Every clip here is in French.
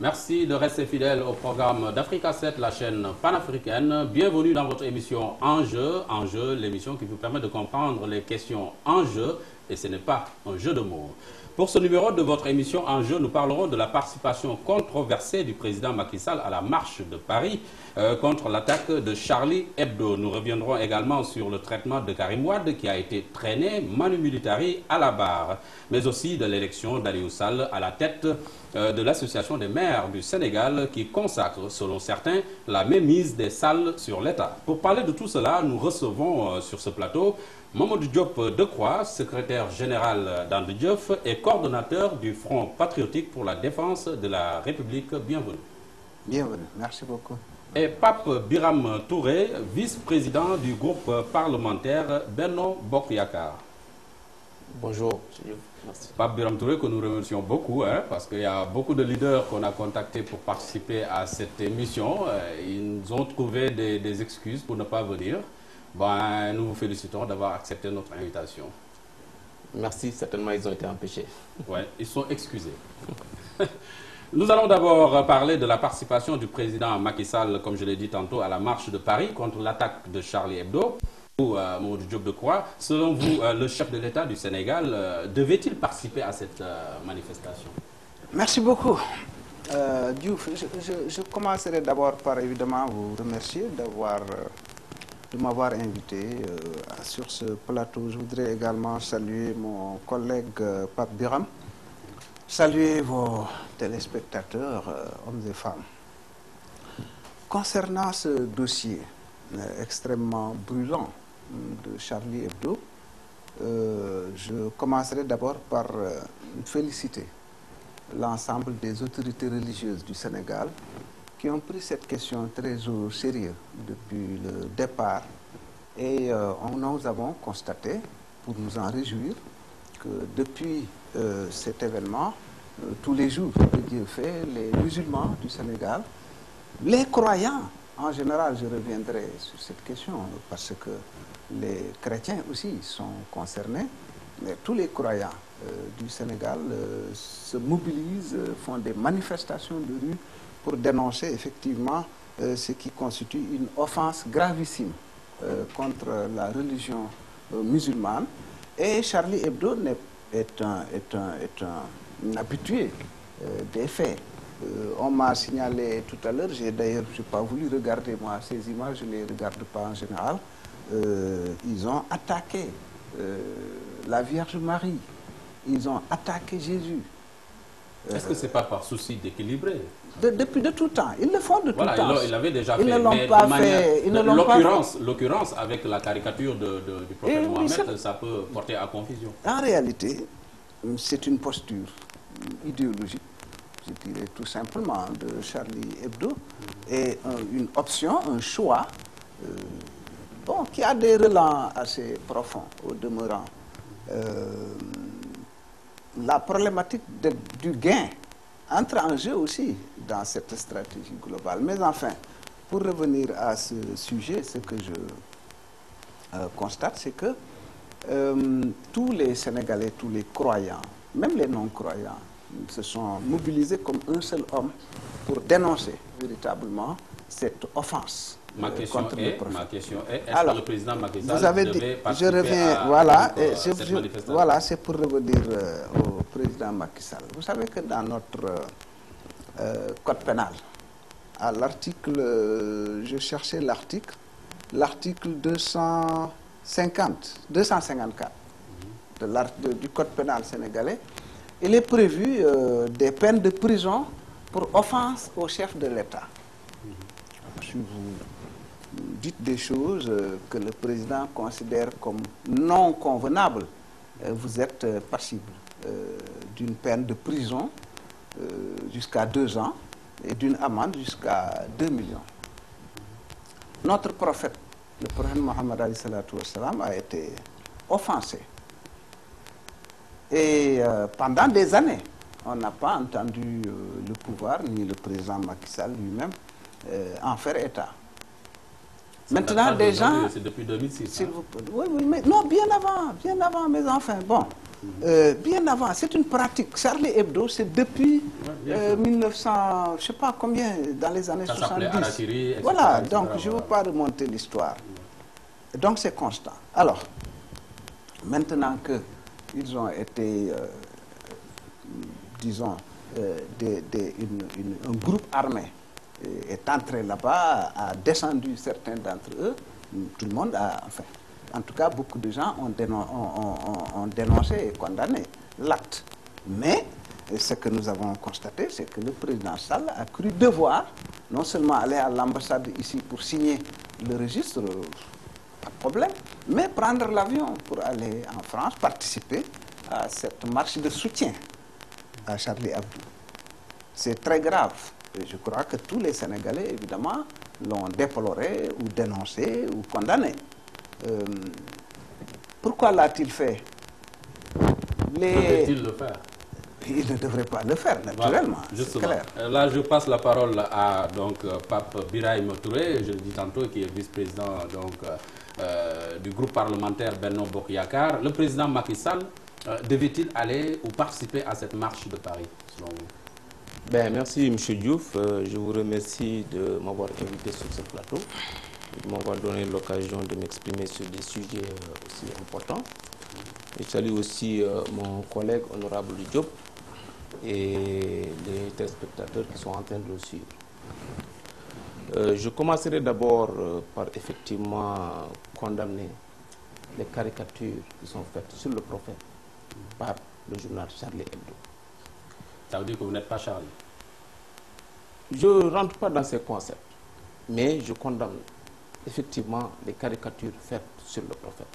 Merci de rester fidèle au programme d'Africa 7, la chaîne panafricaine. Bienvenue dans votre émission Enjeu, l'émission qui vous permet de comprendre les questions en jeu, et ce n'est pas un jeu de mots. Pour ce numéro de votre émission Enjeu, nous parlerons de la participation controversée du président Macky Sall à la marche de Paris contre l'attaque de Charlie Hebdo. Nous reviendrons également sur le traitement de Karim Wade qui a été traîné manu militari à la barre, mais aussi de l'élection d'Aliou Sall à la tête de l'Association des maires du Sénégal qui consacre, selon certains, la mainmise des salles sur l'État. Pour parler de tout cela, nous recevons sur ce plateau Mamadou Diop Decroix, secrétaire général d'Ande Diouf et coordonnateur du Front patriotique pour la défense de la République. Bienvenue. Bienvenue, merci beaucoup. Et Pape Biram Touré, vice-président du groupe parlementaire Benno Bokk Yakaar. Bonjour, merci. Pape Biram Touré, que nous remercions beaucoup, parce qu'il y a beaucoup de leaders qu'on a contactés pour participer à cette émission. Ils ont trouvé des excuses pour ne pas venir. Ben, nous vous félicitons d'avoir accepté notre invitation. Merci, certainement ils ont été empêchés. Oui, ils sont excusés. Nous allons d'abord parler de la participation du président Macky Sall, comme je l'ai dit tantôt, à la marche de Paris contre l'attaque de Charlie Hebdo. Mamadou Diop Decroix, selon vous, le chef de l'État du Sénégal devait-il participer à cette manifestation? Merci beaucoup. Diouf, je commencerai d'abord par évidemment vous remercier de m'avoir invité sur ce plateau. Je voudrais également saluer mon collègue Pape Biram, saluer vos téléspectateurs, hommes et femmes. Concernant ce dossier extrêmement brûlant de Charlie Hebdo, je commencerai d'abord par féliciter l'ensemble des autorités religieuses du Sénégal qui ont pris cette question très au sérieux depuis le départ. Et nous avons constaté, pour nous en réjouir, que depuis cet événement, tous les jours que Dieu fait, les musulmans du Sénégal, les croyants, en général, je reviendrai sur cette question, parce que les chrétiens aussi sont concernés, mais tous les croyants du Sénégal se mobilisent, font des manifestations de rue pour dénoncer effectivement ce qui constitue une offense gravissime contre la religion musulmane. Et Charlie Hebdo est un habitué des faits. On m'a signalé tout à l'heure, j'ai d'ailleurs pas voulu regarder moi ces images, je ne les regarde pas en général. Ils ont attaqué la Vierge Marie, ils ont attaqué Jésus. Est-ce que ce n'est pas par souci d'équilibrer? Depuis de tout temps. Ils le font de tout temps. Ils l'avaient déjà ils fait. Ne l'ont pas fait. L'occurrence avec la caricature du prophète Mohamed, ça peut porter à confusion. En réalité, c'est une posture idéologique, je dirais tout simplement, de Charlie Hebdo, et une option, un choix, qui a des relents assez profonds au demeurant. La problématique du gain entre en jeu aussi dans cette stratégie globale. Mais enfin, pour revenir à ce sujet, ce que je constate, c'est que tous les Sénégalais, tous les croyants, même les non-croyants, se sont mobilisés comme un seul homme pour dénoncer véritablement cette offense. Ma question est, est-ce que le président Macky Sall vous avez devait dit, participer je reviens, à cette manifestation? Voilà, c'est pour revenir au président Macky Sall. Vous savez que dans notre code pénal, à l'article, je cherchais l'article 254 du code pénal sénégalais, il est prévu des peines de prison pour offense au chef de l'État. Si vous dites des choses que le président considère comme non convenables, vous êtes passible d'une peine de prison jusqu'à 2 ans et d'une amende jusqu'à 2 millions. Notre prophète, le prophète Mohammed a été offensé. Et pendant des années, on n'a pas entendu le pouvoir ni le président Macky Sall lui-même en faire état. Maintenant, des gens... C'est depuis 2006. Oui, mais non, bien avant, mes enfants. Bon, Bien avant, c'est une pratique. Charlie Hebdo, c'est depuis 1900, je ne sais pas combien, dans les années 70. Harakiri, etc., Voilà, etc., donc je ne veux pas remonter l'histoire. Donc c'est constant. Alors, maintenant qu'ils ont été, disons, un groupe armé est entré là-bas, a descendu certains d'entre eux, tout le monde a, enfin, en tout cas, beaucoup de gens ont dénoncé et condamné l'acte. Mais ce que nous avons constaté, c'est que le président Sall a cru devoir non seulement aller à l'ambassade ici pour signer le registre, pas de problème, mais prendre l'avion pour aller en France, participer à cette marche de soutien à Charlie Hebdo. C'est très grave. Et je crois que tous les Sénégalais, évidemment, l'ont déploré ou dénoncé ou condamné. Pourquoi l'a-t-il fait? Devait-il le faire? Il ne devrait pas le faire, naturellement. Voilà, c'est clair. Là, je passe la parole à Pape Birahim Touré, je le dis tantôt, qui est vice-président du groupe parlementaire Benno Bokk Yakaar. Le président Macky Sall devait-il aller ou participer à cette marche de Paris, selon vous? Merci, M. Diouf. Je vous remercie de m'avoir invité sur ce plateau, de m'avoir donné l'occasion de m'exprimer sur des sujets aussi importants. Je salue aussi mon collègue honorable Diop et les téléspectateurs qui sont en train de le suivre. Je commencerai d'abord par effectivement condamner les caricatures qui sont faites sur le prophète par le journal Charlie Hebdo. Ça veut dire que vous n'êtes pas Charlie? Je ne rentre pas dans ces concepts, mais je condamne effectivement les caricatures faites sur le prophète.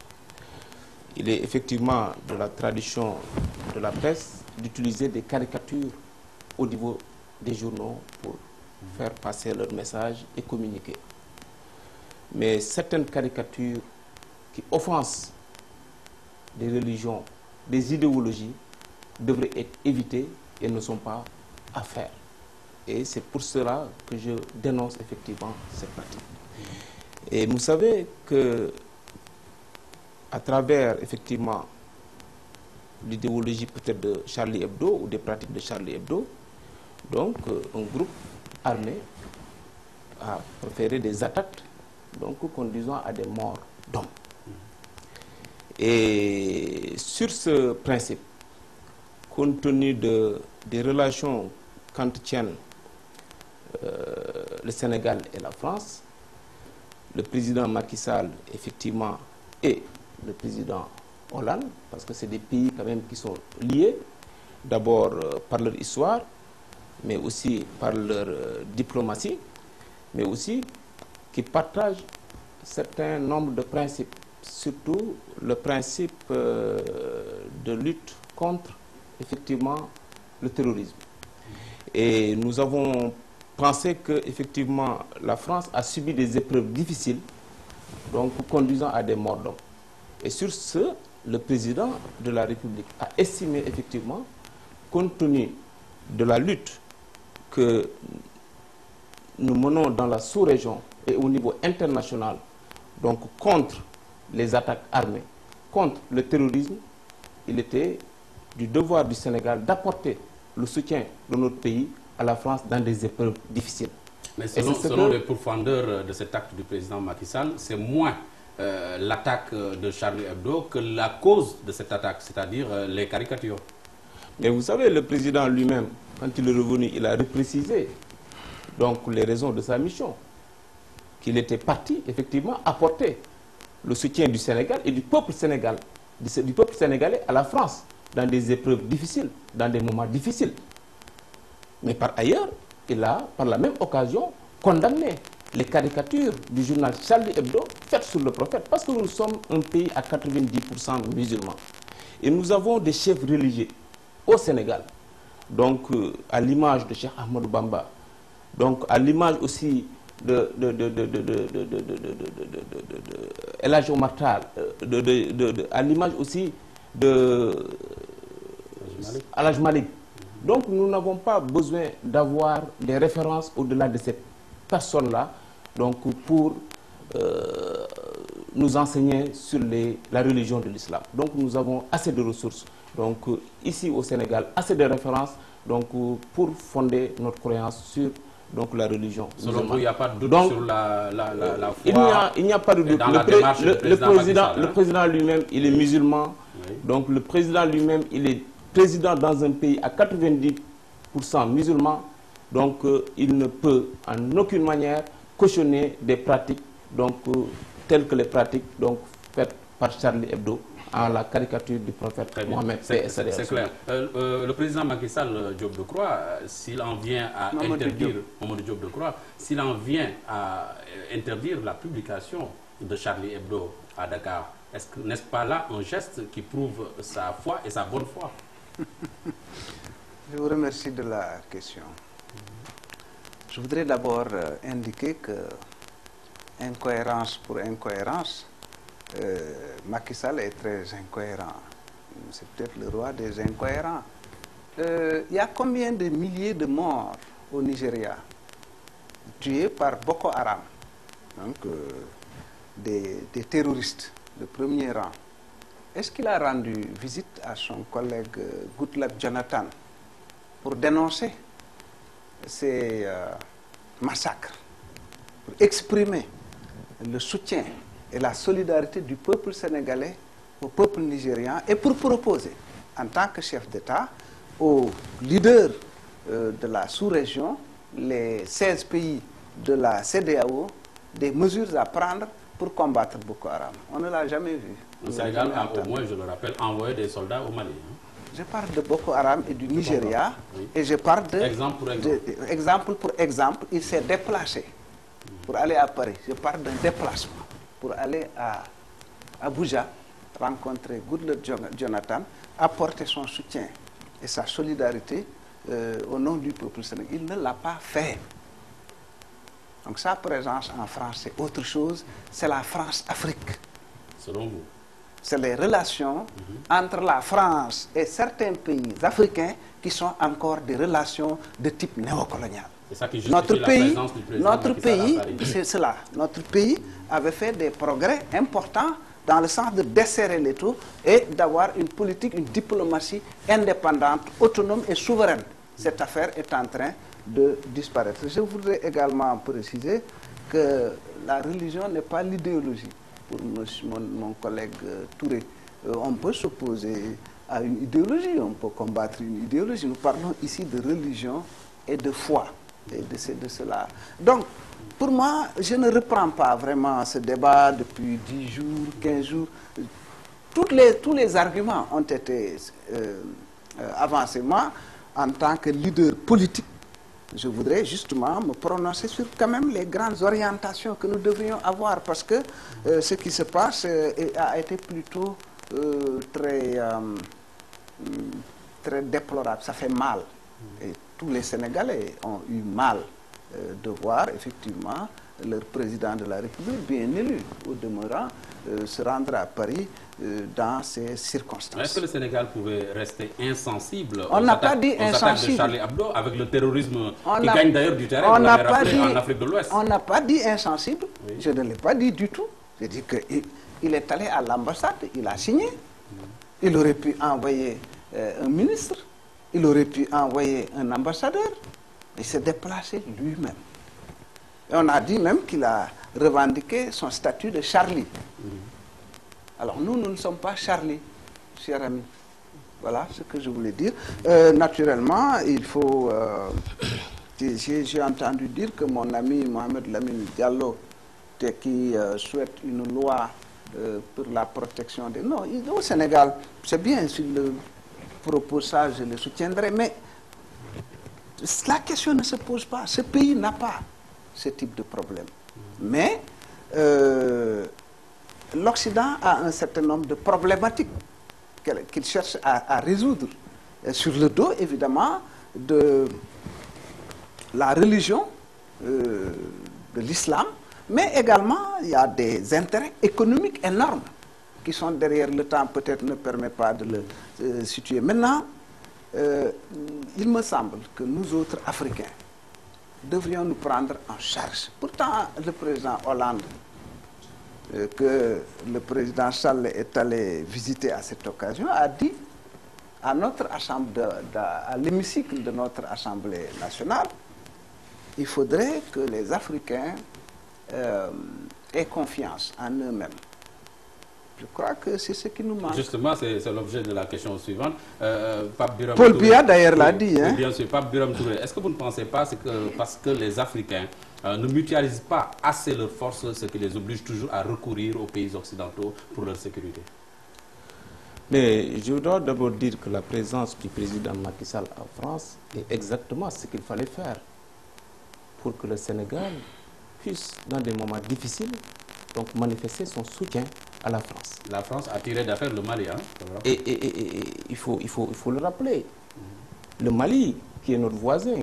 Il est effectivement de la tradition de la presse d'utiliser des caricatures au niveau des journaux pour faire passer leur message et communiquer. Mais certaines caricatures qui offensent des religions, des idéologies, devraient être évitées et ne sont pas à faire. Et c'est pour cela que je dénonce effectivement cette pratique. Et vous savez que à travers effectivement l'idéologie peut-être de Charlie Hebdo ou des pratiques de Charlie Hebdo, donc un groupe armé a proféré des attaques donc conduisant à des morts d'hommes. Et sur ce principe, compte tenu des relations qu'entretiennent le Sénégal et la France, le président Macky Sall effectivement et le président Hollande, parce que c'est des pays quand même qui sont liés, d'abord par leur histoire, mais aussi par leur diplomatie, mais aussi qui partagent un certain nombre de principes, surtout le principe de lutte contre effectivement le terrorisme. Et nous avons pensé que effectivement la France a subi des épreuves difficiles, donc conduisant à des morts d'hommes. Et sur ce, le président de la République a estimé effectivement, compte tenu de la lutte que nous menons dans la sous-région et au niveau international, donc contre les attaques armées, contre le terrorisme, il était du devoir du Sénégal d'apporter le soutien de notre pays à la France dans des épreuves difficiles. Mais selon les pourfendeurs de cet acte du président Macky Sall, c'est moins l'attaque de Charlie Hebdo que la cause de cette attaque, c'est-à-dire les caricatures. Mais vous savez, le président lui-même, quand il est revenu, il a reprécisé donc les raisons de sa mission, qu'il était parti effectivement apporter le soutien du Sénégal et du peuple sénégalais à la France dans des épreuves difficiles, dans des moments difficiles. Mais par ailleurs, il a, par la même occasion, condamné les caricatures du journal Charlie Hebdo faites sur le prophète, parce que nous sommes un pays à 90% musulmans. Et nous avons des chefs religieux au Sénégal, donc à l'image de Cheikh Ahmadou Bamba, donc à l'image aussi de El Hadj Omar Tall, à l'image aussi de El Hadj Malick. Donc nous n'avons pas besoin d'avoir des références au-delà de cette personne-là, donc pour nous enseigner sur la religion de l'islam. Donc nous avons assez de ressources. donc ici au Sénégal assez de références donc pour fonder notre croyance sur donc la religion. Selon vous, il n'y a pas de doute donc, sur la foi. Il n'y a pas de doute. Le président lui-même, il est musulman. Oui. Donc le président lui-même, il est président dans un pays à 90% musulman. Donc il ne peut en aucune manière cautionner des pratiques donc telles que les pratiques donc faites par Charlie Hebdo en la caricature du prophète Mohammed. C'est clair. Le président Macky Sall Diop Decroix, s'il en vient à interdire Mamadou Diop Decroix, s'il en vient à interdire la publication de Charlie Hebdo à Dakar, n'est-ce pas là un geste qui prouve sa foi et sa bonne foi? Je vous remercie de la question. Je voudrais d'abord indiquer que incohérence pour incohérence, Macky Sall est très incohérent. C'est peut-être le roi des incohérents. Il y a combien de milliers de morts au Nigeria tués par Boko Haram, donc des terroristes de premier rang? Est-ce qu'il a rendu visite à son collègue Goodluck Jonathan pour dénoncer ces massacres, pour exprimer le soutien et la solidarité du peuple sénégalais au peuple nigérian et pour proposer, en tant que chef d'État, aux leaders de la sous-région, les 16 pays de la CEDEAO, des mesures à prendre pour combattre Boko Haram? On ne l'a jamais vu. Le Sénégal a au moins, je le rappelle, envoyé des soldats au Mali. Je parle de Boko Haram et du Nigeria, oui. Et je parle de... Exemple pour exemple, il s'est déplacé pour aller à Paris. Je parle d'un déplacement pour aller à Abuja, rencontrer Goodluck Jonathan, apporter son soutien et sa solidarité au nom du peuple sénégalais. Il ne l'a pas fait. Donc sa présence en France, c'est autre chose. C'est la France-Afrique. Selon vous? C'est les relations entre la France et certains pays africains qui sont encore des relations de type néocolonial. C'est ça qui justifie la présence du président notre pays, c'est cela. Notre pays avait fait des progrès importants dans le sens de desserrer les taux et d'avoir une politique, une diplomatie indépendante, autonome et souveraine. Cette affaire est en train de disparaître. Je voudrais également préciser que la religion n'est pas l'idéologie. Pour mon collègue Touré, on peut s'opposer à une idéologie, on peut combattre une idéologie. Nous parlons ici de religion et de foi. Et de cela. Donc, pour moi, je ne reprends pas vraiment ce débat depuis 10 jours, 15 jours. Tous les arguments ont été avancés. Moi, en tant que leader politique, je voudrais justement me prononcer sur quand même les grandes orientations que nous devrions avoir, parce que ce qui se passe a été plutôt très déplorable. Ça fait mal. Et tous les Sénégalais ont eu mal de voir effectivement leur président de la République, bien élu au demeurant, se rendre à Paris dans ces circonstances. Est-ce que le Sénégal pouvait rester insensible aux attaques de Charlie Hebdo avec le terrorisme qui gagne d'ailleurs du terrain, vous l'avez rappelé, en Afrique de l'Ouest? On n'a pas dit insensible, oui. Je ne l'ai pas dit du tout. J'ai dit qu'il est allé à l'ambassade, il a signé. Il aurait pu envoyer un ministre, il aurait pu envoyer un ambassadeur. Il s'est déplacé lui-même. Et on a dit même qu'il a revendiqué son statut de Charlie. Alors nous ne sommes pas Charlie, cher ami. Voilà ce que je voulais dire. Naturellement, il faut... j'ai entendu dire que mon ami Mohamed Lamine Diallo, qui souhaite une loi pour la protection des... Non, au Sénégal, c'est bien, s'il le propose ça, je le soutiendrai, mais la question ne se pose pas. Ce pays n'a pas ce type de problème. Mais l'Occident a un certain nombre de problématiques qu'il cherche à résoudre. Et sur le dos, évidemment, de la religion, de l'islam, mais également, il y a des intérêts économiques énormes qui sont derrière. Le temps peut-être ne permet pas de le situer. Maintenant, il me semble que nous autres Africains devrions nous prendre en charge. Pourtant, le président Hollande, que le président Sall est allé visiter à cette occasion, a dit à notre assemblée, à l'hémicycle de notre Assemblée nationale, il faudrait que les Africains aient confiance en eux-mêmes. Je crois que c'est ce qui nous manque. Justement, c'est l'objet de la question suivante. Paul Biya d'ailleurs l'a dit. Hein? Bien sûr, Pape Birame Touré. Est-ce que vous ne pensez pas que parce que les Africains ne mutualisent pas assez leurs forces, ce qui les oblige toujours à recourir aux pays occidentaux pour leur sécurité? Mais je dois d'abord dire que la présence du président Macky Sall en France est exactement ce qu'il fallait faire pour que le Sénégal puisse, dans des moments difficiles, donc manifester son soutien à la France. La France a tiré d'affaire le Mali. Hein, et il faut le rappeler. Le Mali, qui est notre voisin,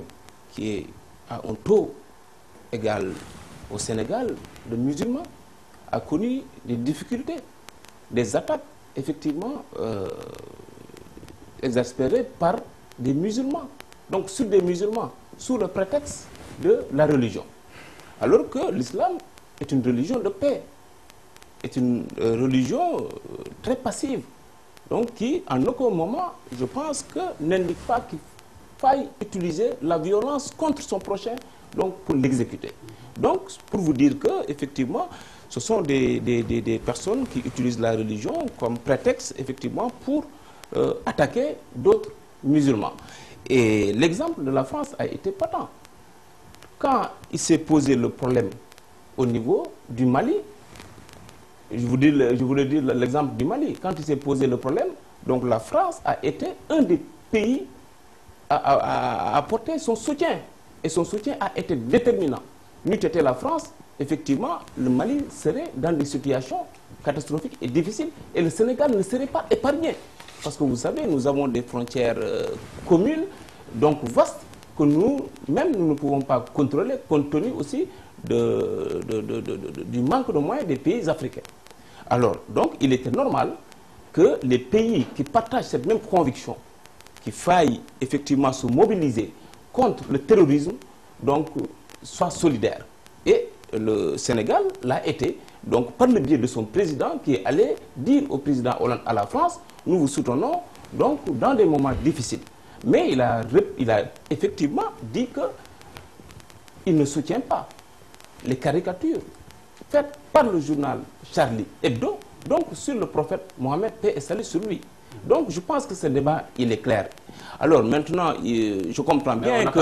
qui a un taux égal au Sénégal de musulmans, a connu des difficultés, des attaques, effectivement, exaspérées par des musulmans. Donc sur des musulmans, sous le prétexte de la religion. Alors que l'islam est une religion de paix, est une religion très passive, donc qui, en aucun moment, je pense que n'indique pas qu'il faille utiliser la violence contre son prochain, donc pour l'exécuter. Donc, pour vous dire que, effectivement, ce sont des personnes qui utilisent la religion comme prétexte, effectivement, pour attaquer d'autres musulmans. Et l'exemple de la France a été patent. Quand il s'est posé le problème au niveau du Mali, je voulais dire l'exemple du Mali. Quand il s'est posé le problème, donc la France a été un des pays à apporter son soutien. Et son soutien a été déterminant. N'eût été la France, effectivement, le Mali serait dans des situations catastrophiques et difficiles. Et le Sénégal ne serait pas épargné. Parce que vous savez, nous avons des frontières communes, donc vastes, que nous-mêmes, nous ne pouvons pas contrôler, compte tenu aussi du manque de moyens des pays africains. Alors, donc, il était normal que les pays qui partagent cette même conviction, qui faillent effectivement se mobiliser contre le terrorisme, donc, soient solidaires. Et le Sénégal l'a été, donc, par le biais de son président qui est allé dire au président Hollande à la France, nous vous soutenons, donc, dans des moments difficiles. Mais il a effectivement dit qu'il ne soutient pas les caricatures faites par le journal Charlie Hebdo, donc sur le prophète Mohammed, paix et salut sur lui. Donc je pense que ce débat, il est clair. Alors maintenant, je comprends bien que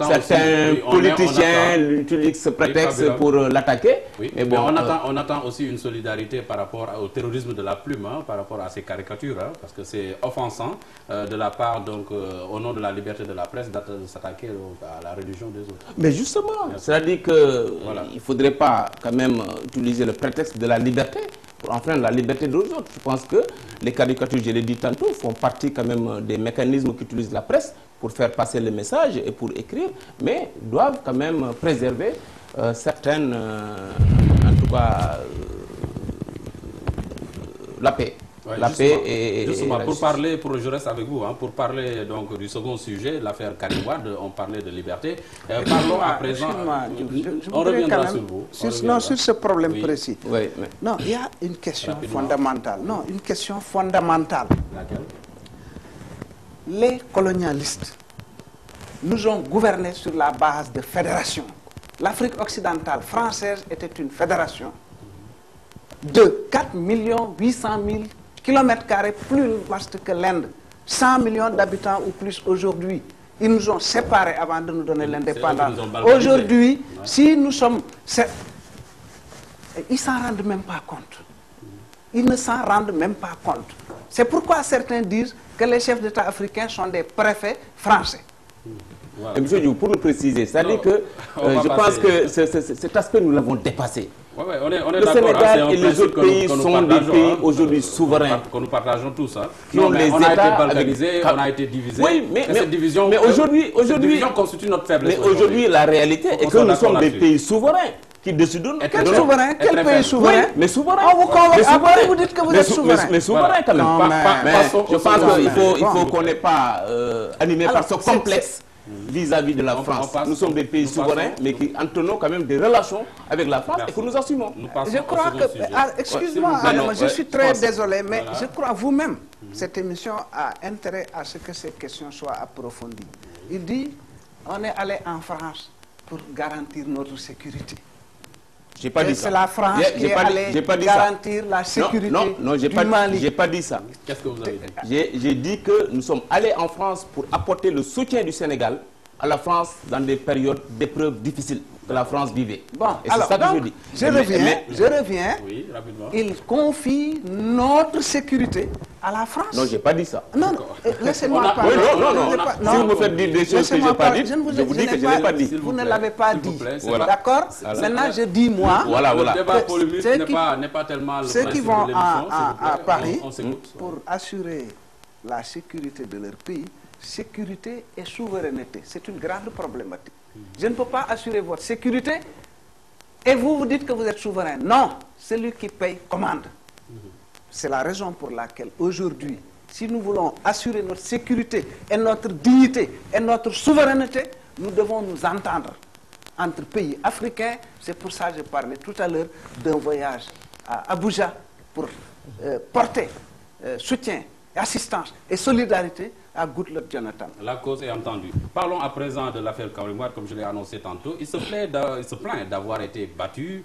certains politiciens utilisent ce prétexte pour l'attaquer. Oui, mais bon, on attend aussi une solidarité par rapport au terrorisme de la plume, hein, par rapport à ces caricatures, hein, parce que c'est offensant de la part, donc, au nom de la liberté de la presse, de s'attaquer à la religion des autres. Mais justement, c'est-à-dire qu'il ne faudrait pas quand même utiliser le prétexte de la liberté pour enfreindre la liberté des autres. Je pense que les caricatures, je l'ai dit tantôt, font partie quand même des mécanismes qu'utilise la presse pour faire passer le message et pour écrire, mais doivent quand même préserver certaines, en tout cas, la paix. Ouais, la paix et justement, la je reste avec vous, hein, pour parler donc du second sujet, l'affaire Karim Wade, on parlait de liberté. Parlons à présent, on reviendra sur vous. Sur ce problème précis. Oui, mais... Non, il y a une question fondamentale. Non, une question fondamentale. Laquelle? Les colonialistes nous ont gouverné sur la base de fédération. L'Afrique occidentale française était une fédération de 4 800 000 km² plus vaste que l'Inde. 100 millions d'habitants ou plus aujourd'hui. Ils nous ont séparés avant de nous donner l'indépendance. Aujourd'hui, si nous sommes... Ils ne s'en rendent même pas compte. Ils ne s'en rendent même pas compte. C'est pourquoi certains disent que les chefs d'État africains sont des préfets français. Voilà. Monsieur Diouf, pour le préciser, c'est-à-dire que je pense que cet aspect, nous l'avons dépassé. Ouais, on est le Sénégal et les autres pays sont des pays aujourd'hui souverains. Que nous partageons tous. Hein. Qui ont les on a États été balkanisés, on a été divisés. Oui, mais cette division constitue notre faiblesse. Mais aujourd'hui, la réalité est que nous sommes des pays souverains qui décident. Quel souverain? Quel pays souverain? Oui, mais souverain. Vous dites que vous êtes souverain. Mais souverain quand même. Je pense qu'il faut qu'on n'est pas animé par ce complexe vis-à-vis de la France. Nous sommes des pays souverains, mais qui entretenons quand même des relations avec la France et que nous assumons. Je crois que... Excuse-moi, je suis très désolé, mais je crois vous-même, Cette émission a intérêt à ce que ces questions soient approfondies. Il dit, on est allé en France pour garantir notre sécurité. J'ai pas dit ça. C'est la France qui est allée garantir la sécurité du Mali. J'ai pas dit ça. Qu'est-ce que vous avez dit? J'ai dit que nous sommes allés en France pour apporter le soutien du Sénégal à la France dans des périodes d'épreuves difficiles que la France vivait. Bon, et c'est ça que je dis. Je reviens. Oui, rapidement. Il confie notre sécurité à la France. Non, j'ai pas dit ça. Non, laissez-moi parler. Non. Si vous me faites dire des choses que je n'ai pas dites, je vous dis que je n'ai pas dit. Vous ne l'avez pas dit. Voilà. D'accord? Maintenant, je dis moi. Voilà. Le débat polémique n'est pas tellement le ceux qui principe vont de l'émission, à Paris on s'écoute. pour assurer la sécurité de leur pays, sécurité et souveraineté, c'est une grande problématique. Je ne peux pas assurer votre sécurité et vous dites que vous êtes souverain. Non, celui qui paye commande. C'est la raison pour laquelle aujourd'hui, si nous voulons assurer notre sécurité et notre dignité et notre souveraineté, nous devons nous entendre entre pays africains. C'est pour ça que je parlais tout à l'heure d'un voyage à Abuja pour porter soutien, assistance et solidarité à Goodluck Jonathan. La cause est entendue. Parlons à présent de l'affaire Karim Wade, comme je l'ai annoncé tantôt. Il se plaint d'avoir été battu,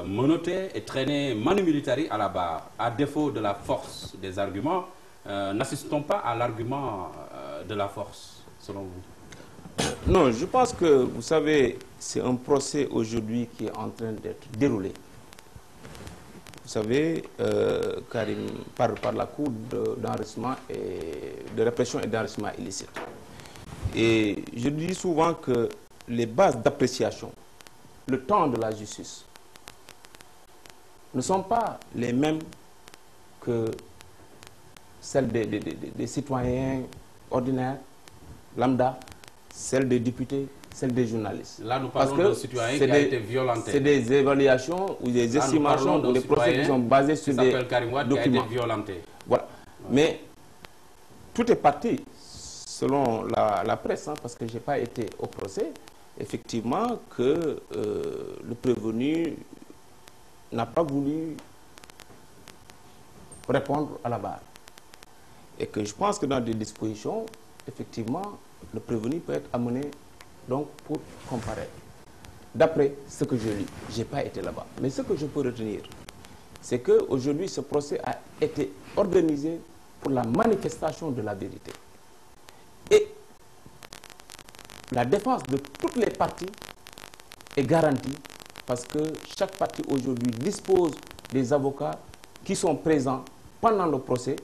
menotté et traîné manu militari à la barre. À défaut de la force des arguments, n'assistons pas à l'argument de la force, selon vous? Non, je pense que, vous savez, c'est un procès aujourd'hui qui est en train d'être déroulé. Vous savez, Karim, par la Cour d'enrichissement et de répression et d'enrichissement illicite. Et je dis souvent que les bases d'appréciation, le temps de la justice, ne sont pas les mêmes que celles des citoyens ordinaires, lambda, celles des députés, celle des journalistes. Là, nous parlons d'un citoyen qui a été violenté. C'est des évaluations ou des estimations ou des procès qui sont basés sur des documents. Qui a été violenté. Voilà. Ouais. Mais tout est parti, selon la presse, hein, parce que je n'ai pas été au procès, effectivement, que le prévenu n'a pas voulu répondre à la barre. Et que je pense que dans des dispositions, effectivement, le prévenu peut être amené donc pour comparer. D'après ce que je lis, je n'ai pas été là-bas. Mais ce que je peux retenir, c'est qu'aujourd'hui, ce procès a été organisé pour la manifestation de la vérité. Et la défense de toutes les parties est garantie parce que chaque partie aujourd'hui dispose des avocats qui sont présents pendant le procès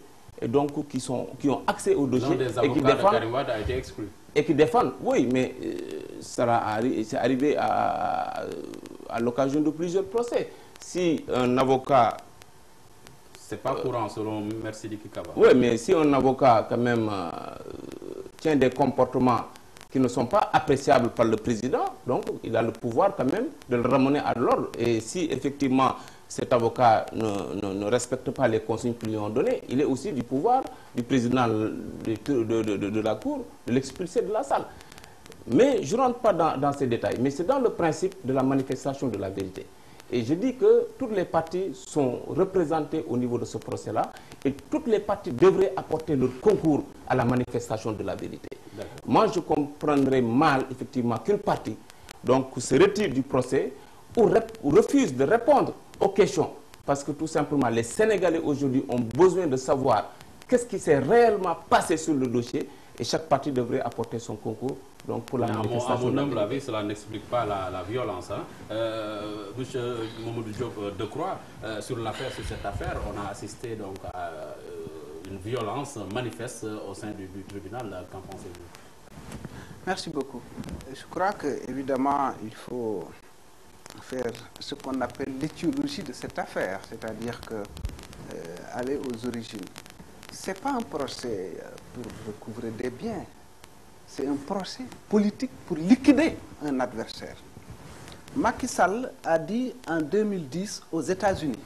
et donc qui ont accès au dossier et qui défendent. Karim Wade a été exclu. Et qui défendent, oui, mais c'est arrivé à l'occasion de plusieurs procès. Si un avocat... C'est pas courant selon Merci Kaba. Oui, mais si un avocat quand même tient des comportements qui ne sont pas appréciables par le président, donc il a le pouvoir quand même de le ramener à l'ordre. Et si effectivement cet avocat ne respecte pas les consignes qu'ils lui ont données, il est aussi du pouvoir du président de la Cour de l'expulser de la salle. Mais je ne rentre pas dans ces détails, mais c'est dans le principe de la manifestation de la vérité. Et je dis que toutes les parties sont représentées au niveau de ce procès-là et toutes les parties devraient apporter leur concours à la manifestation de la vérité. Moi, je comprendrais mal, effectivement, qu'une partie donc, se retire du procès ou refuse de répondre aux questions. Parce que tout simplement, les Sénégalais aujourd'hui ont besoin de savoir qu'est-ce qui s'est réellement passé sur le dossier et chaque partie devrait apporter son concours donc, pour la manifestation. À mon humble avis, cela n'explique pas la violence. Hein. Monsieur Mamadou Diop Decroix, sur cette affaire, on a assisté donc, à une violence manifeste au sein du tribunal. Qu'en pensez-vous? Merci beaucoup. Je crois qu'évidemment, il faut faire ce qu'on appelle l'étiologie de cette affaire, c'est-à-dire que aller aux origines. Ce n'est pas un procès pour recouvrer des biens, c'est un procès politique pour liquider un adversaire. Macky Sall a dit en 2010 aux États-Unis,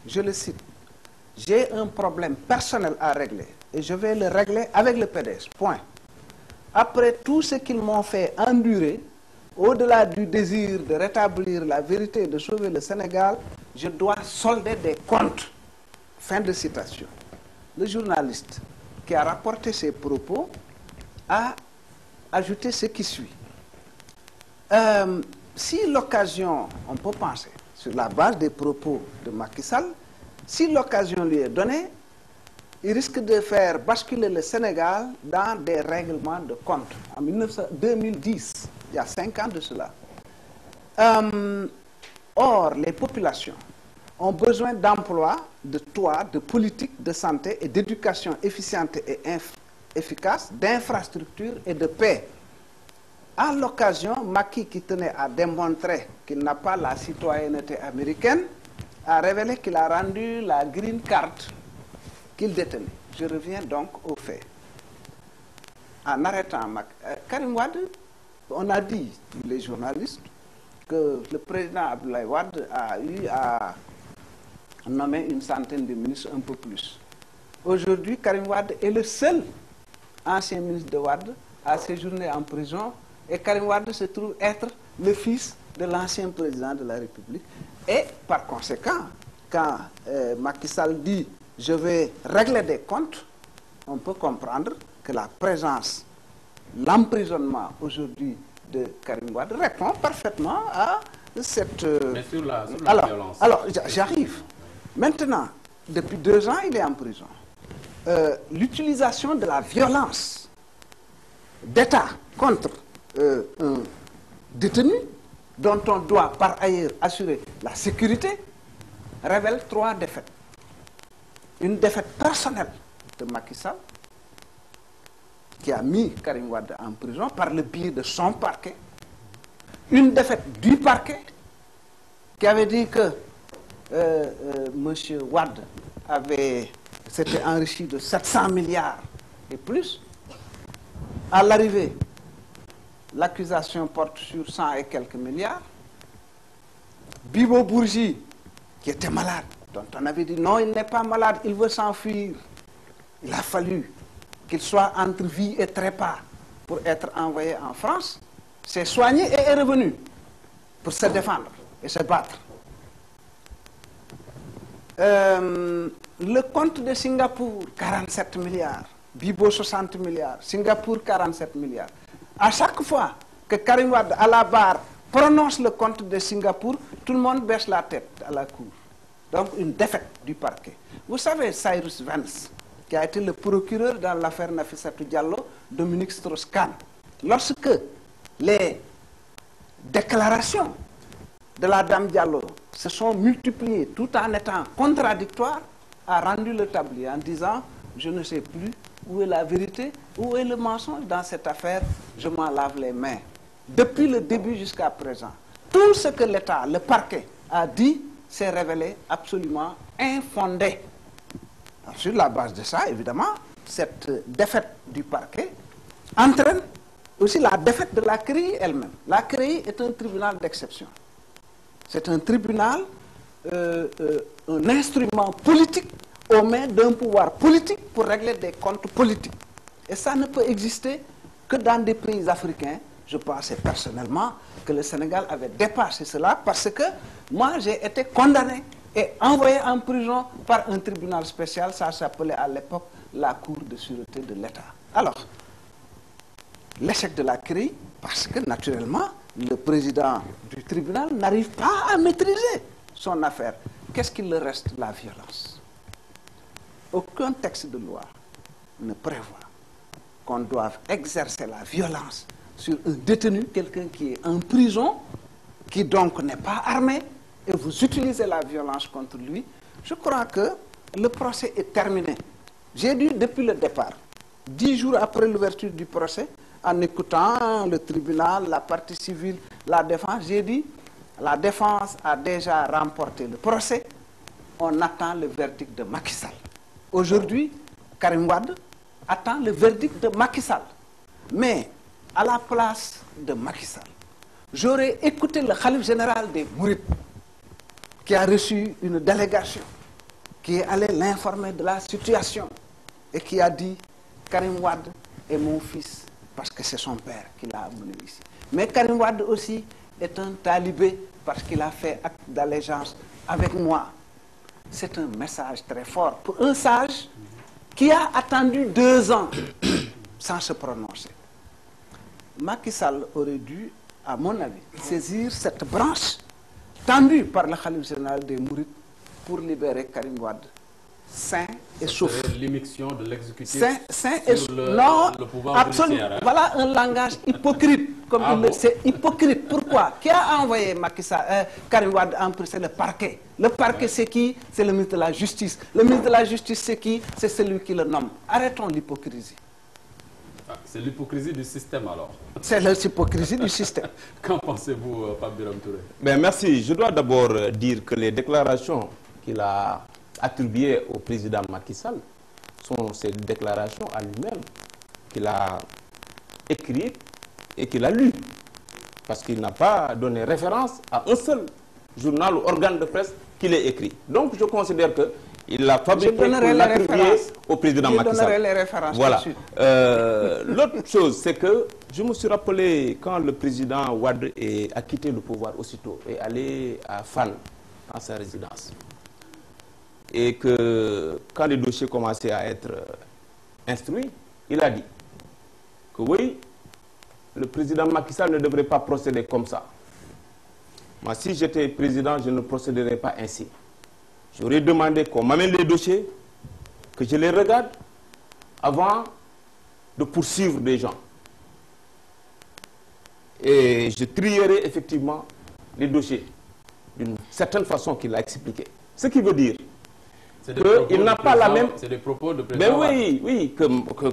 je le cite, « J'ai un problème personnel à régler et je vais le régler avec le PDS, point. Après tout ce qu'ils m'ont fait endurer, au-delà du désir de rétablir la vérité et de sauver le Sénégal, je dois solder des comptes. » Fin de citation. le journaliste qui a rapporté ces propos a ajouté ce qui suit. Si l'occasion, on peut penser, sur la base des propos de Macky Sall, si l'occasion lui est donnée, il risque de faire basculer le Sénégal dans des règlements de compte. En 2010, il y a 5 ans de cela. Or, les populations ont besoin d'emplois, de toits, de politiques de santé et d'éducation efficiente et efficace, d'infrastructures et de paix. À l'occasion, Macky, qui tenait à démontrer qu'il n'a pas la citoyenneté américaine, a révélé qu'il a rendu la green card qu'il détenait. Je reviens donc au fait. En arrêtant Karim Wade, on a dit, les journalistes, que le président Abdoulaye Wade a eu à nommer une centaine de ministres, un peu plus. Aujourd'hui, Karim Wade est le seul ancien ministre de Wade à séjourner en prison, et Karim Wade se trouve être le fils de l'ancien président de la République. Et par conséquent, quand Macky Sall dit « je vais régler des comptes », on peut comprendre que la présence, l'emprisonnement aujourd'hui de Karim Wade répond parfaitement à cette... Mais sur la violence. Alors, j'arrive. Maintenant, depuis 2 ans, il est en prison. L'utilisation de la violence d'État contre un détenu, dont on doit par ailleurs assurer la sécurité, révèle 3 défaites. Une défaite personnelle de Macky Sall, qui a mis Karim Wade en prison par le biais de son parquet. Une défaite du parquet, qui avait dit que M. Wade s'était enrichi de 700 milliards et plus. À l'arrivée, l'accusation porte sur 100 et quelques milliards. Bibo Bourgi, qui était malade, dont on avait dit non, il n'est pas malade, il veut s'enfuir. Il a fallu qu'il soit entre vie et trépas pour être envoyé en France, s'est soigné et est revenu pour se défendre et se battre. Le compte de Singapour, 47 milliards. Bibo, 60 milliards. Singapour, 47 milliards. À chaque fois que Karim Wade, à la barre, prononce le compte de Singapour, tout le monde baisse la tête à la cour. Donc, une défaite du parquet. Vous savez, Cyrus Vance, qui a été le procureur dans l'affaire Nafissatou Diallo, Dominique Strauss-Kahn, lorsque les déclarations de la dame Diallo se sont multipliées tout en étant contradictoires, a rendu le tablier en disant « je ne sais plus où est la vérité, où est le mensonge dans cette affaire, je m'en lave les mains ». Depuis le début jusqu'à présent, tout ce que l'État, le parquet, a dit s'est révélé absolument infondé. Alors, sur la base de ça, évidemment, cette défaite du parquet entraîne aussi la défaite de la CREI elle-même. La CREI est un tribunal d'exception. C'est un tribunal, un instrument politique aux mains d'un pouvoir politique pour régler des comptes politiques. Et ça ne peut exister que dans des pays africains. Je pensais personnellement que le Sénégal avait dépassé cela parce que moi, j'ai été condamné et envoyé en prison par un tribunal spécial. Ça s'appelait à l'époque la Cour de sûreté de l'État. Alors, l'échec de la CREI, parce que naturellement, le président du tribunal n'arrive pas à maîtriser son affaire. Qu'est-ce qu'il leur reste? La violence. Aucun texte de loi ne prévoit qu'on doive exercer la violence sur un détenu, quelqu'un qui est en prison, qui donc n'est pas armé, et vous utilisez la violence contre lui. Je crois que le procès est terminé. J'ai dit depuis le départ, 10 jours après l'ouverture du procès, en écoutant le tribunal, la partie civile, la défense, j'ai dit, la défense a déjà remporté le procès, on attend le verdict de Macky Sall. Aujourd'hui, Karim Wade attend le verdict de Macky Sall. Mais, à la place de Macky Sall, j'aurais écouté le khalife général des Mourides, qui a reçu une délégation, qui est allé l'informer de la situation, et qui a dit, Karim Wade est mon fils, parce que c'est son père qui l'a amené ici. Mais Karim Wade aussi est un talibé, parce qu'il a fait acte d'allégeance avec moi. C'est un message très fort. Pour un sage, qui a attendu 2 ans sans se prononcer. Macky Sall aurait dû, à mon avis, saisir cette branche tendue par le khalife général des Mourides pour libérer Karim Wade sain et sauf. L'immixtion de l'exécutif Sain et sur le pouvoir absolument. judiciaire. Voilà un langage hypocrite. Comme bon? C'est hypocrite. Pourquoi? Qui a envoyé Karim Wade en prison? C'est le parquet. Le parquet, c'est qui? C'est le ministre de la Justice. Le ministre de la Justice, c'est qui? C'est celui qui le nomme. Arrêtons l'hypocrisie. C'est l'hypocrisie du système alors. C'est l'hypocrisie du système. Qu'en pensez-vous, Pape Birame Touré? Ben, merci. Je dois d'abord dire que les déclarations qu'il a attribuées au président Macky Sall sont ces déclarations à lui-même qu'il a écrites et qu'il a lues. Parce qu'il n'a pas donné référence à un seul journal ou organe de presse qu'il ait écrit. Donc je considère qu'il l'a fabriqué pour l'attribuer au président Macky Sall. Je donnerai les références. Voilà. L'autre chose, c'est que je me suis rappelé quand le président Wade a quitté le pouvoir aussitôt et allé à Fann, dans sa résidence. Et que quand les dossiers commençaient à être instruits, il a dit que oui, le président Macky Sall ne devrait pas procéder comme ça. Moi, si j'étais président, je ne procéderais pas ainsi. J'aurais demandé qu'on m'amène les dossiers, que je les regarde avant de poursuivre des gens. Et je trierai effectivement les dossiers d'une certaine façon qu'il a expliqué. Ce qui veut dire qu'il n'a pas la même... C'est des propos de président. Ben oui, oui, que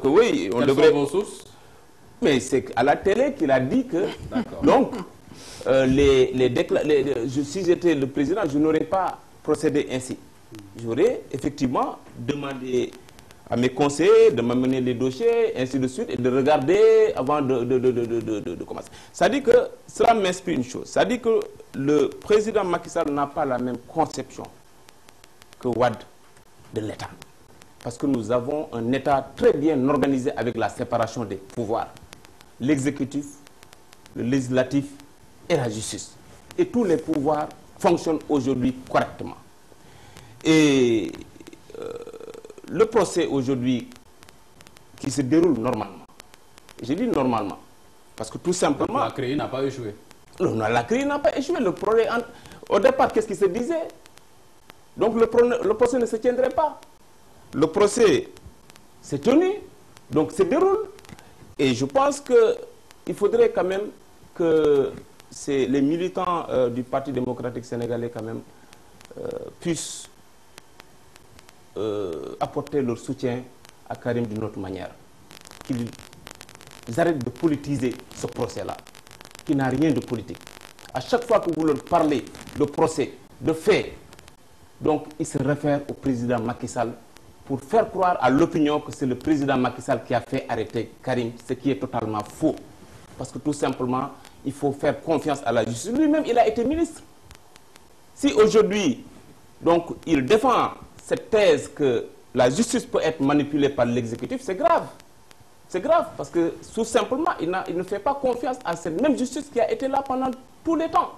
oui, on devrait... Quelles sont vos sources? Mais c'est à la télé qu'il a dit que... Donc, si j'étais le président, je n'aurais pas procédé ainsi. J'aurais effectivement demandé à mes conseillers de m'amener les dossiers, ainsi de suite, et de regarder avant de commencer. Ça dit que cela m'inspire une chose. Ça dit que le président Macky Sall n'a pas la même conception que Wade de l'État. Parce que nous avons un État très bien organisé avec la séparation des pouvoirs. L'exécutif, le législatif et la justice. Et tous les pouvoirs fonctionnent aujourd'hui correctement. Et le procès aujourd'hui qui se déroule normalement, j'ai dit normalement, parce que tout simplement... La CREI n'a pas échoué. Non, la CREI n'a pas échoué. Au départ, qu'est-ce qui se disait? Donc le procès ne se tiendrait pas. Le procès s'est tenu, donc se déroule. Et je pense qu'il faudrait quand même que les militants du Parti démocratique sénégalais quand même puissent apporter leur soutien à Karim d'une autre manière. Qu'ils arrêtent de politiser ce procès-là, qui n'a rien de politique. À chaque fois que vous leur parlez de procès, de faits, donc ils se réfèrent au président Macky Sall pour faire croire à l'opinion que c'est le président Macky Sall qui a fait arrêter Karim, ce qui est totalement faux. Parce que tout simplement, il faut faire confiance à la justice. Lui-même, il a été ministre. Si aujourd'hui, donc, il défend cette thèse que la justice peut être manipulée par l'exécutif, c'est grave. C'est grave parce que tout simplement, il ne fait pas confiance à cette même justice qui a été là pendant tous les temps.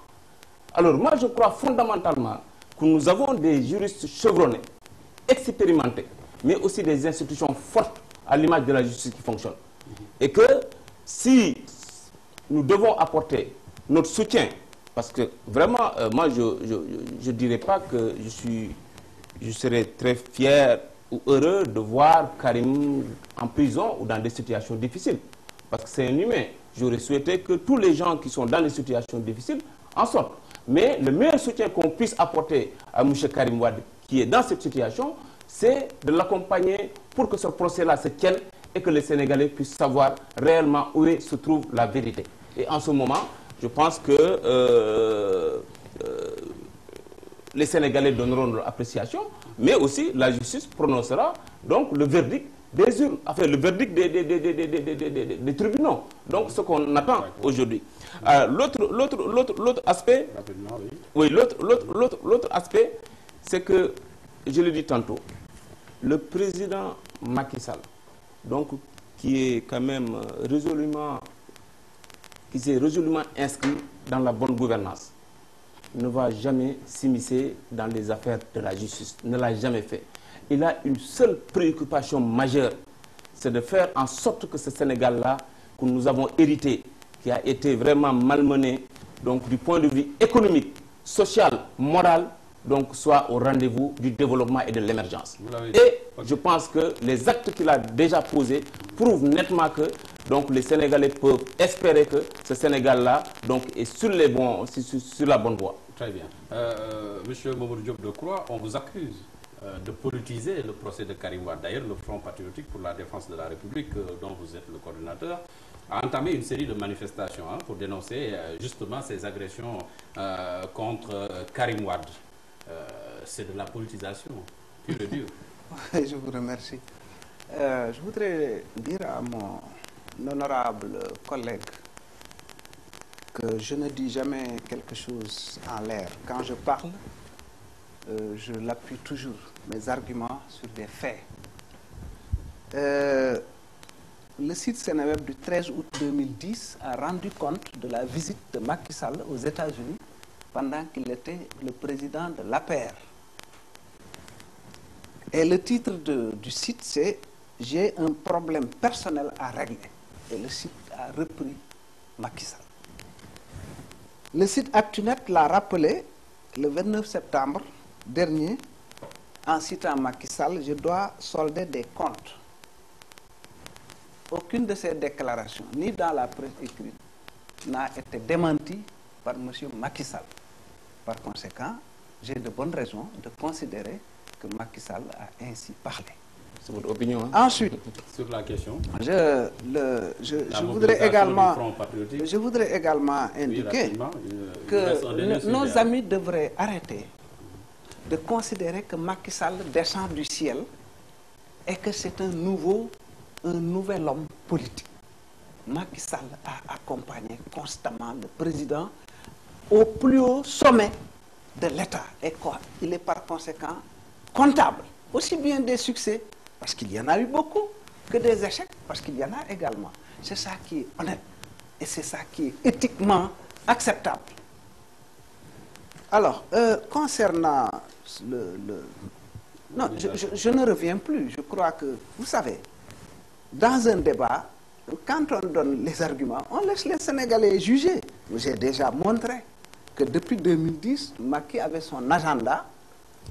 Alors moi, je crois fondamentalement que nous avons des juristes chevronnés, expérimentés, mais aussi des institutions fortes à l'image de la justice qui fonctionne. Et que si nous devons apporter notre soutien, parce que vraiment, moi, je ne dirais pas que je serais très fier ou heureux de voir Karim en prison ou dans des situations difficiles. Parce que c'est un humain. J'aurais souhaité que tous les gens qui sont dans des situations difficiles en sortent. Mais le meilleur soutien qu'on puisse apporter à M. Karim Wade, qui est dans cette situation, c'est de l'accompagner pour que ce procès-là se tienne et que les Sénégalais puissent savoir réellement où se trouve la vérité. Et en ce moment, je pense que les Sénégalais donneront leur appréciation, mais aussi la justice prononcera donc le verdict des urnes, enfin le verdict des tribunaux. Donc ce qu'on attend aujourd'hui. L'autre aspect, oui, l'autre aspect, c'est que, je l'ai dit tantôt, le président Macky Sall, donc qui est quand même qui s'est résolument inscrit dans la bonne gouvernance, ne va jamais s'immiscer dans les affaires de la justice, ne l'a jamais fait. il a une seule préoccupation majeure, c'est de faire en sorte que ce Sénégal-là, que nous avons hérité, qui a été vraiment malmené, donc du point de vue économique, social, moral, donc soit au rendez-vous du développement et de l'émergence. Et je pense que les actes qu'il a déjà posés prouvent nettement que donc, les Sénégalais peuvent espérer que ce Sénégal-là est sur la bonne voie. Très bien. Monsieur Mamadou Diop Decroix, on vous accuse de politiser le procès de Karim Wade. D'ailleurs, le Front patriotique pour la défense de la République, dont vous êtes le coordinateur, a entamé une série de manifestations pour dénoncer justement ces agressions contre Karim Wade. C'est de la politisation, pure et dure. Je vous remercie. Je voudrais dire à mon honorable collègue que je ne dis jamais quelque chose en l'air. Quand je parle, je l'appuie toujours, mes arguments, sur des faits. Le site Sénéweb du 13 août 2010 a rendu compte de la visite de Macky Sall aux États-Unis pendant qu'il était le président de l'APR. Et le titre du site, c'est « J'ai un problème personnel à régler ». Et le site a repris Macky Sall. Le site Actunet l'a rappelé le 29 septembre dernier en citant Macky Sall, je dois solder des comptes. Aucune de ces déclarations, ni dans la presse écrite, n'a été démentie par M. Macky Sall. Par conséquent, j'ai de bonnes raisons de considérer que Macky Sall a ainsi parlé. C'est votre opinion, hein? Ensuite, sur la question, je voudrais également indiquer que nos amis devraient arrêter de considérer que Macky Sall descend du ciel et que c'est un nouvel homme politique. Macky Sall a accompagné constamment le président au plus haut sommet de l'État. Et quoi? Il est par conséquent comptable, aussi bien des succès, parce qu'il y en a eu beaucoup, que des échecs, parce qu'il y en a également. C'est ça qui est honnête et c'est ça qui est éthiquement acceptable. Alors, concernant Non, je ne reviens plus. Je crois que, vous savez, dans un débat, quand on donne les arguments, on laisse les Sénégalais juger. J'ai déjà montré que depuis 2010, Macky avait son agenda.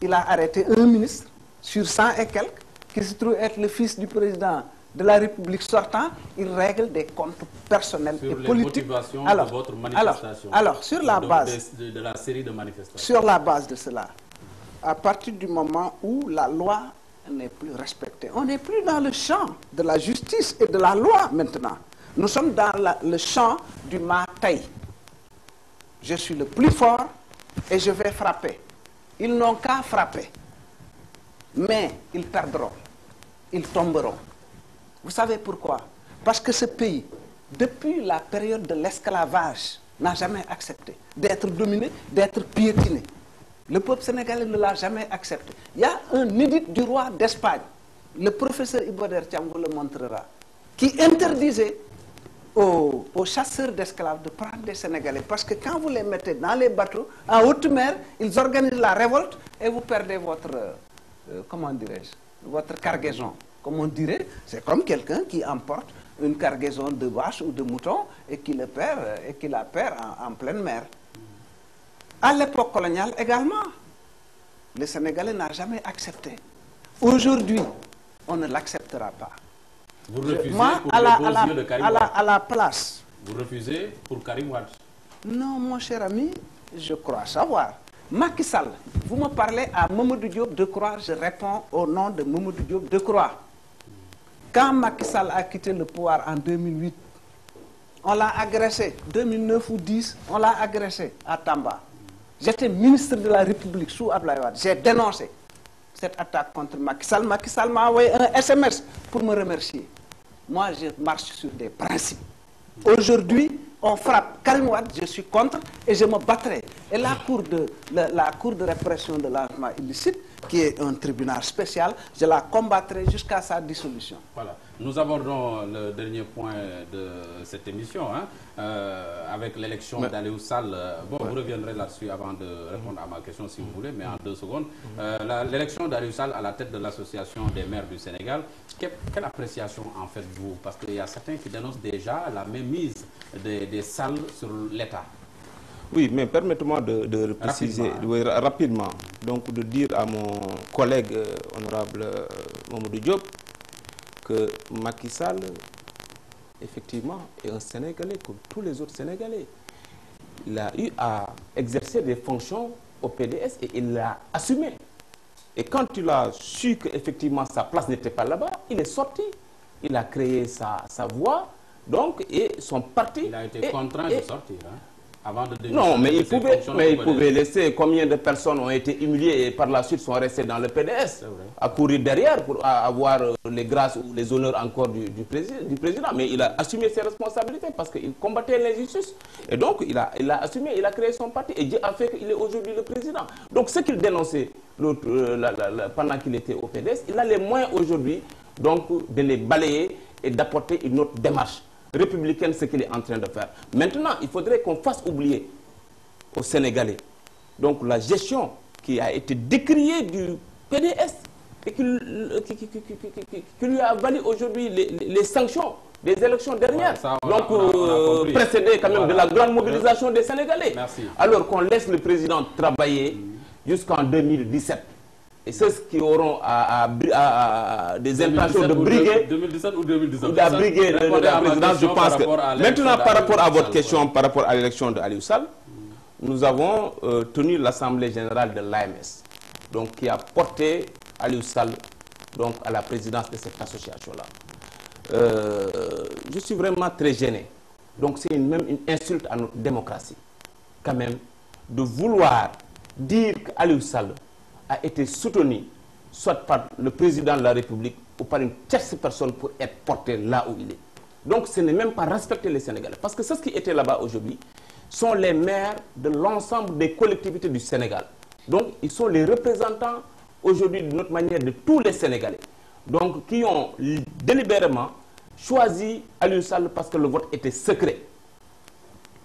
Il a arrêté un ministre sur 100 et quelques, qui se trouve être le fils du président de la République sortant. Il règle des comptes personnels et politiques. Alors, de votre manifestation, alors, sur la base de la série de manifestations. Sur la base de cela, à partir du moment où la loi n'est plus respectée, on n'est plus dans le champ de la justice et de la loi maintenant. Nous sommes dans le champ du Mataï. Je suis le plus fort et je vais frapper. Ils n'ont qu'à frapper. Mais ils perdront. Ils tomberont. Vous savez pourquoi? Parce que ce pays, depuis la période de l'esclavage, n'a jamais accepté d'être dominé, d'être piétiné. Le peuple sénégalais ne l'a jamais accepté. Il y a un édit du roi d'Espagne, le professeur Ibo Der Thiam vous le montrera, qui interdisait aux chasseurs d'esclaves de prendre des Sénégalais. Parce que quand vous les mettez dans les bateaux, en haute mer, ils organisent la révolte et vous perdez votre, comment dirais-je, votre cargaison. Comme on dirait, c'est comme quelqu'un qui emporte une cargaison de vaches ou de moutons et qui la perd en pleine mer. À l'époque coloniale également, le Sénégalais n'a jamais accepté. Aujourd'hui, on ne l'acceptera pas. Vous refusez moi, pour les beaux yeux de Karim Wade. à la place. Vous refusez pour Karim Wade. Non, mon cher ami, je crois savoir. Macky Sall, vous me parlez à Mamadou Diop Decroix, je réponds au nom de Mamadou Diop Decroix. Quand Macky Sall a quitté le pouvoir en 2008, on l'a agressé. 2009 ou 10, on l'a agressé à Tamba. J'étais ministre de la République sous Abdoulaye Wade. J'ai dénoncé cette attaque contre Macky Sall. Macky Sall m'a envoyé un SMS pour me remercier. Moi, je marche sur des principes. Aujourd'hui, on frappe Karim Wade, je suis contre et je me battrai. Et la cour de répression de l'armement illicite, qui est un tribunal spécial, je la combattrai jusqu'à sa dissolution. Voilà. Nous abordons le dernier point de cette émission, hein, avec l'élection d'Aliou Sall. Bon, vous reviendrez là-dessus avant de répondre à ma question si vous voulez, mais en 2 secondes. L'élection d'Aliou Sall à la tête de l'Association des maires du Sénégal, quelle appréciation en faites-vous? Parce qu'il y a certains qui dénoncent déjà la mainmise des Sall sur l'État. Oui, mais permettez-moi de préciser rapidement, donc de dire à mon collègue honorable Mamadou Diop que Macky Sall, effectivement, est un Sénégalais comme tous les autres Sénégalais. Il a eu à exercer des fonctions au PDS et il l'a assumé. Et quand il a su qu'effectivement sa place n'était pas là-bas, il est sorti. Il a créé sa voie, donc, et son parti. Il a été contraint de sortir, hein, avant de non, mais il pouvait laisser. Combien de personnes ont été humiliées et par la suite sont restées dans le PDS à courir derrière pour avoir les grâces ou les honneurs encore du président. Mais il a assumé ses responsabilités parce qu'il combattait l'injustice. Et donc, il a assumé, il a créé son parti. Et Dieu a fait qu'il est aujourd'hui le président. Donc, ce qu'il dénonçait pendant qu'il était au PDS, il a les moyens aujourd'hui de les balayer et d'apporter une autre démarche républicaine, ce qu'il est en train de faire. Maintenant, il faudrait qu'on fasse oublier aux Sénégalais donc la gestion qui a été décriée du PDS et qui lui a valu aujourd'hui les sanctions des élections dernières, précédées quand même de la grande mobilisation des Sénégalais. Merci. Alors qu'on laisse le président travailler jusqu'en 2017. Et ceux qui auront des intentions de briguer 2017 ou 2019 la présidence, je pense que... Maintenant, par rapport à votre question, par rapport à l'élection de Aliou Sall, nous avons tenu l'Assemblée générale de l'AMS, donc qui a porté Aliou Sall donc, à la présidence de cette association-là. Je suis vraiment très gêné. Donc c'est même une insulte à notre démocratie, quand même, de vouloir dire qu'Aliou Sall a été soutenu soit par le président de la République ou par une tierce personne pour être porté là où il est. Donc ce n'est même pas respecter les Sénégalais. Parce que ceux qui étaient là-bas aujourd'hui sont les maires de l'ensemble des collectivités du Sénégal. Donc ils sont les représentants aujourd'hui de notre manière de tous les Sénégalais. Donc qui ont délibérément choisi Aliou Sall parce que le vote était secret.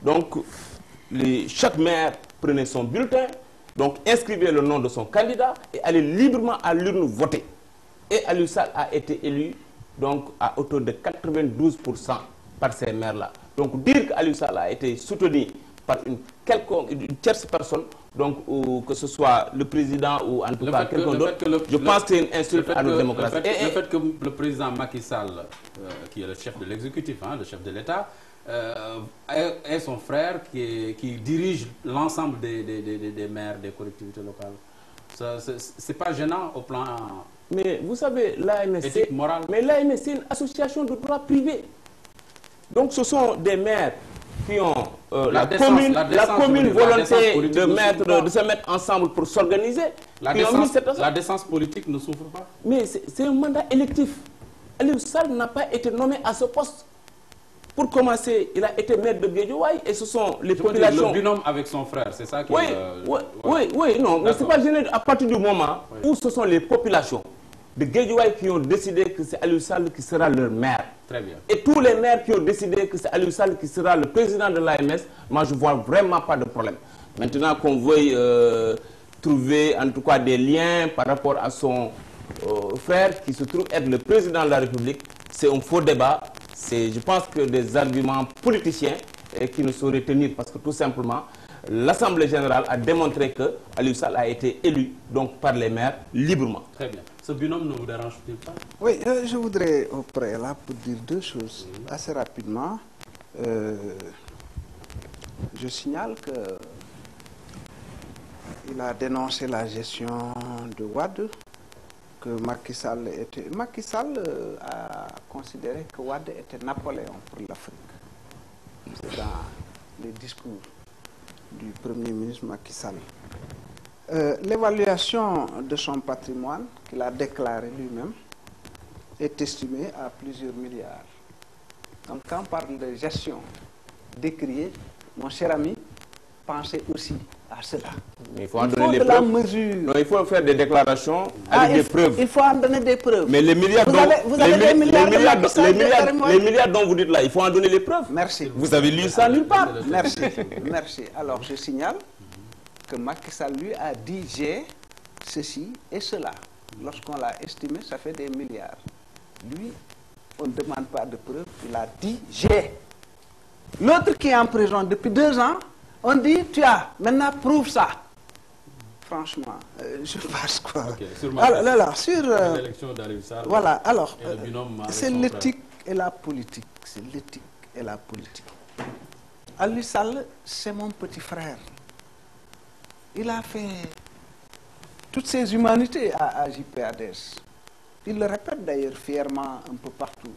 Donc chaque maire prenait son bulletin, donc inscrivait le nom de son candidat et allait librement à l'urne voter. Et Aliou Sall a été élu donc à hauteur de 92% par ces maires-là. Donc dire qu'Aliou Sall a été soutenu par une tierce personne, donc ou que ce soit le président ou en tout cas quelqu'un d'autre, je pense que c'est une insulte à notre démocratie. Le fait que le président Macky Sall, qui est le chef de l'exécutif, hein, le chef de l'État, et son frère qui dirige l'ensemble des maires des collectivités locales. C'est pas gênant au plan mais vous savez, éthique, moral. Mais l'AMS, c'est une association de droit privé. Donc ce sont des maires qui ont la commune volonté de se mettre ensemble pour s'organiser. La décence politique ne souffre pas. Mais c'est un mandat électif. Aliou Sall n'a pas été nommé à ce poste. Pour commencer, il a été maire de Guédiawaye et ce sont les populations... Le binôme avec son frère, c'est ça qui... Oui, non, mais c'est pas gênant à partir du moment où ce sont les populations de Guédiawaye qui ont décidé que c'est Aliou Sall qui sera leur maire. Très bien. Et tous les maires qui ont décidé que c'est Aliou Sall qui sera le président de l'AMS, moi je ne vois vraiment pas de problème. Maintenant qu'on veuille trouver en tout cas des liens par rapport à son frère qui se trouve être le président de la République, c'est un faux débat. C'est, je pense, que des arguments politiciens qui ne sauraient tenir parce que tout simplement, l'Assemblée générale a démontré que Aliou Sall a été élu donc, par les maires librement. Très bien. Ce binôme ne vous dérange-t-il pas? Oui, je voudrais au préalable pour dire deux choses assez rapidement. Je signale qu'il a dénoncé la gestion de Wade, que Macky Sall a considéré que Wade était Napoléon pour l'Afrique. C'est dans les discours du Premier ministre Macky Sall. L'évaluation de son patrimoine, qu'il a déclaré lui-même, est estimée à plusieurs milliards. Donc quand on parle de gestion décriée, mon cher ami, pensez aussi à cela. Mais il faut en Il donner faut les de la preuves. mesure. Non, il faut faire des déclarations avec des preuves. Il faut en donner des preuves. Mais les milliards les milliards dont vous dites là, il faut en donner les preuves. Merci. Vous avez lu ça nulle part. Merci. Merci. Alors, je signale que Macky Sall, lui, a dit j'ai ceci et cela. Lorsqu'on l'a estimé, ça fait des milliards. Lui, on ne demande pas de preuves. Il a dit j'ai. L'autre qui est en prison depuis 2 ans, on dit tu as. Maintenant, prouve ça. Franchement, je passe quoi. Okay, sur l'élection d'Aliou Sall. Voilà, alors, c'est l'éthique et la politique. C'est l'éthique et la politique. Aliou Sall, c'est mon petit frère. Il a fait toutes ses humanités à JPADS. Il le répète d'ailleurs fièrement un peu partout.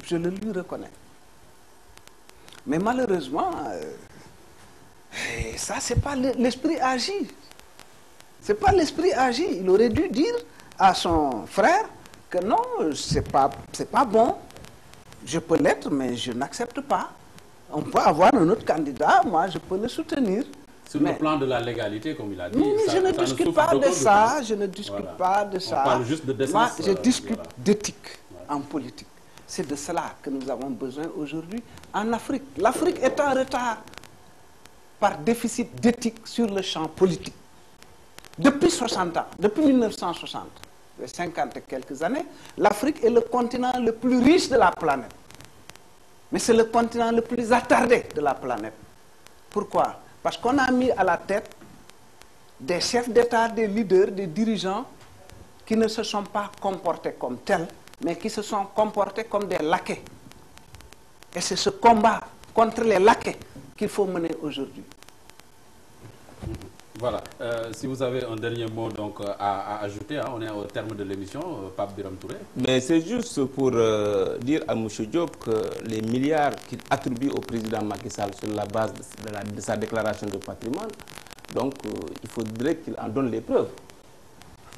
Je le lui reconnais. Mais malheureusement, ça, c'est pas l'esprit agi. C'est pas l'esprit agi. Il aurait dû dire à son frère que non, c'est pas bon. Je peux l'être, mais je n'accepte pas. On peut avoir un autre candidat, moi je peux le soutenir. Sur le plan de la légalité, comme il a dit. Non, mais je ne discute pas de ça. Je ne discute pas de ça. On parle juste de décence. Moi, je discute d'éthique en politique. C'est de cela que nous avons besoin aujourd'hui en Afrique. L'Afrique est en retard par déficit d'éthique sur le champ politique. Depuis 60 ans, depuis 1960, 50 et quelques années, l'Afrique est le continent le plus riche de la planète. Mais c'est le continent le plus attardé de la planète. Pourquoi? Parce qu'on a mis à la tête des chefs d'État, des leaders, des dirigeants qui ne se sont pas comportés comme tels, mais qui se sont comportés comme des laquais. Et c'est ce combat contre les laquais qu'il faut mener aujourd'hui. Voilà. Si vous avez un dernier mot donc, à ajouter, hein, on est au terme de l'émission, Pape Birame Touré. Mais c'est juste pour dire à M. Diop que les milliards qu'il attribue au président Macky Sall sur la base de sa déclaration de patrimoine, donc il faudrait qu'il en donne les preuves.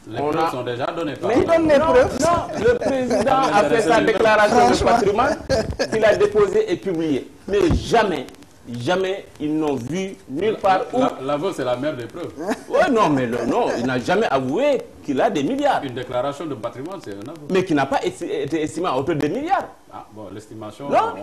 Les preuves sont déjà données. Mais il donne les preuves. Non, le président a fait sa déclaration de patrimoine qu'il a déposée et publiée. Mais jamais ils n'ont vu nulle part où... L'aveu, c'est la mère des preuves. Oui, non, mais non, il n'a jamais avoué qu'il a des milliards. Une déclaration de patrimoine, c'est un aveu. Mais qui n'a pas été estimé à hauteur de milliards. Ah, bon, l'estimation... Non,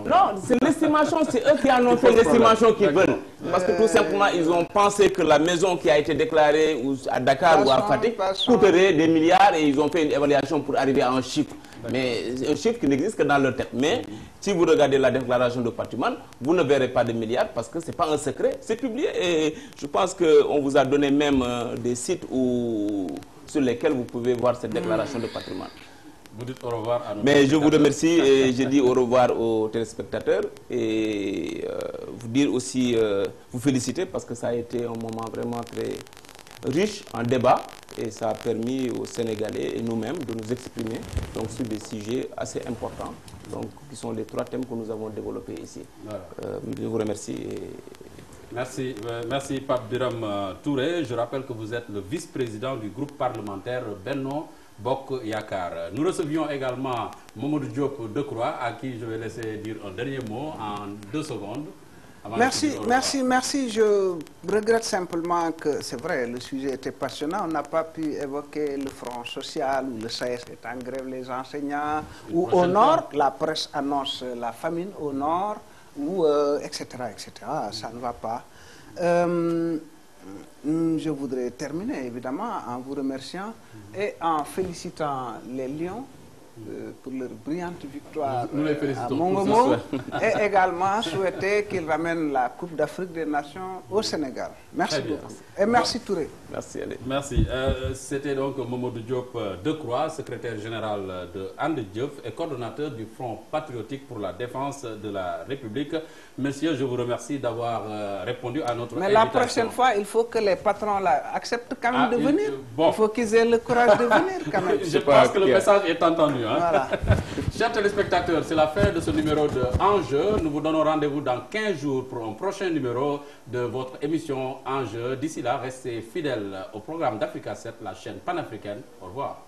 c'est l'estimation, c'est eux qui en ont fait l'estimation qu'ils veulent. Parce que tout simplement, ils ont pensé que la maison qui a été déclarée à Dakar ou à Fatick coûterait des milliards et ils ont fait une évaluation pour arriver à un chiffre. Mais un chiffre qui n'existe que dans leur tête. Mais si vous regardez la déclaration de patrimoine, vous ne verrez pas de milliards parce que ce n'est pas un secret, c'est publié. Et je pense qu'on vous a donné même des sites sur lesquels vous pouvez voir cette déclaration de patrimoine. Vous dites au revoir à nos Mais je vous remercie et je dis au revoir aux téléspectateurs et vous dire aussi, vous féliciter parce que ça a été un moment vraiment très riche en débat et ça a permis aux Sénégalais et nous-mêmes de nous exprimer donc, sur des sujets assez importants donc, qui sont les 3 thèmes que nous avons développés ici. Voilà. Je vous remercie. Merci Pape Birame Touré. Je rappelle que vous êtes le vice-président du groupe parlementaire Benno Bokk Yakaar. Nous recevions également Mamadou Diop Decroix, à qui je vais laisser dire un dernier mot en 2 secondes. Merci. Je regrette simplement que, c'est vrai, le sujet était passionnant. On n'a pas pu évoquer le Front social, ou le SAES est en grève, les enseignants, ou au Nord, la presse annonce la famine au Nord, ou etc., etc. Ça ne va pas. Je voudrais terminer, évidemment, en vous remerciant et en félicitant les Lions pour leur brillante victoire à Mongomo et également souhaiter qu'ils ramènent la Coupe d'Afrique des Nations au Sénégal. Merci beaucoup. Et merci Touré. Merci, allez. Merci. C'était donc Mamadou Diop Decroix, secrétaire général de And Jëf et coordonnateur du Front patriotique pour la défense de la République. Messieurs, je vous remercie d'avoir répondu à notre invitation. Mais la prochaine fois, il faut que les patrons acceptent quand même de venir. Il faut qu'ils aient le courage de venir quand même. Je pense que le message est entendu. Hein? Voilà. Chers téléspectateurs, c'est la fin de ce numéro de Enjeu. Nous vous donnons rendez-vous dans 15 jours pour un prochain numéro de votre émission Enjeu. D'ici là, restez fidèles au programme d'Africa 7, la chaîne panafricaine. Au revoir.